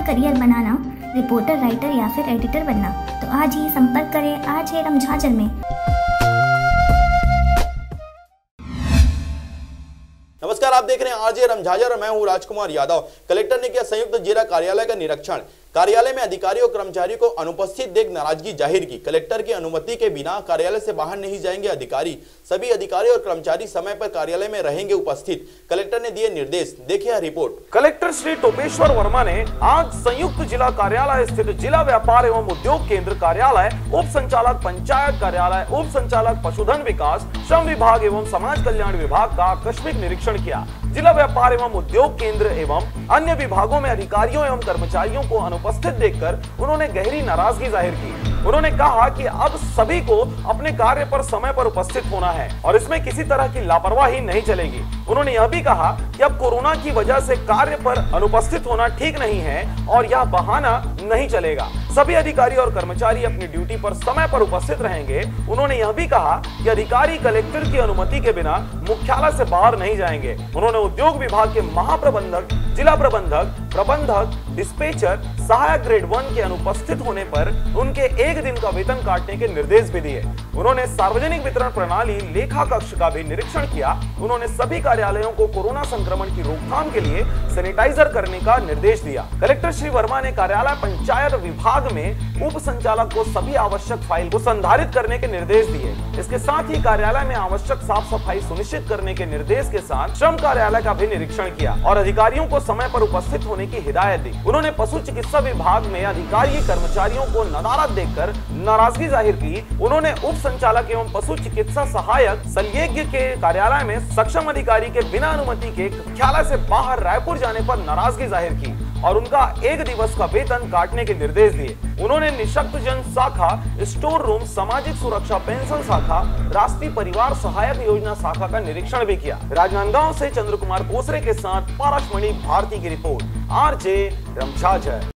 Career बनाना, reporter, writer या फिर editor बनना, तो आज ही संपर्क करें आज रमझाजर में। नमस्कार, आप देख रहे हैं आरजे रमझाजर और मैं हूं राजकुमार यादव। कलेक्टर ने किया संयुक्त जिला कार्यालय का निरीक्षण। कार्यालय में अधिकारियों और कर्मचारियों को अनुपस्थित देख नाराजगी जाहिर की। कलेक्टर की अनुमति के बिना कार्यालय से बाहर नहीं जाएंगे अधिकारी। सभी अधिकारी और कर्मचारी समय पर कार्यालय में रहेंगे उपस्थित। कलेक्टर ने दिए निर्देश, देखिए रिपोर्ट। कलेक्टर श्री टोपेश्वर वर्मा ने आज संयुक्त जिला कार्यालय स्थित जिला व्यापार एवं उद्योग केंद्र कार्यालय, उप संचालक पंचायत कार्यालय, उप संचालक पशुधन विकास, श्रम विभाग एवं समाज कल्याण विभाग का आकस्मिक निरीक्षण किया। जिला व्यापार एवं उद्योग केंद्र एवं अन्य विभागों में अधिकारियों एवं कर्मचारियों को अनुपस्थित देखकर उन्होंने गहरी नाराजगी जाहिर की। उन्होंने कहा कि अब सभी को अपने कार्य पर समय पर उपस्थित होना है और इसमें किसी तरह की लापरवाही नहीं चलेगी। उन्होंने यह भी कहा कि अब कोरोना की वजह से कार्य पर अनुपस्थित होना ठीक नहीं है और यह बहाना नहीं चलेगा। सभी अधिकारी और कर्मचारी अपनी ड्यूटी पर समय पर उपस्थित रहेंगे। उन्होंने यह भी कहा कि अधिकारी कलेक्टर की अनुमति के बिना मुख्यालय से बाहर नहीं जाएंगे। उन्होंने उद्योग विभाग के महाप्रबंधक, जिला प्रबंधक, प्रबंधक, डिस्पैचर, सहायक ग्रेड 1 के अनुपस्थित होने पर उनके एक दिन का वेतन काटने के निर्देश भी दिए। उन्होंने सार्वजनिक वितरण प्रणाली लेखा कक्ष का भी निरीक्षण किया। उन्होंने सभी कार्यालयों को कोरोना संक्रमण की रोकथाम के लिए सैनिटाइजर करने का निर्देश दिया। कलेक्टर श्री वर्मा ने कार्यालय पंचायत विभाग में उप संचालक को सभी आवश्यक फाइल को संधारित करने के निर्देश दिए। इसके साथ ही कार्यालय में आवश्यक साफ सफाई सुनिश्चित करने के निर्देश के साथ श्रम कार्यालय का भी निरीक्षण किया और अधिकारियों को समय पर उपस्थित होने की हिदायत दी। उन्होंने पशु चिकित्सा विभाग में अधिकारी कर्मचारियों को नदारद देखकर नाराजगी जाहिर की। उन्होंने उप संचालक एवं पशु चिकित्सा सहायक शल्यज्ञ के कार्यालय में सक्षम अधिकारी के बिना अनुमति के मुख्यालय से बाहर रायपुर जाने पर नाराजगी जाहिर की और उनका एक दिवस का वेतन काटने के निर्देश दिए। उन्होंने निःशक्तजन शाखा, स्टोर रूम, सामाजिक सुरक्षा पेंशन शाखा, राष्ट्रीय परिवार सहायक योजना शाखा का निरीक्षण भी किया। राजनांदगांव से चंद्र कुमार कोसरे के साथ पारसमणि भारती की रिपोर्ट, आरजे रमझाजर।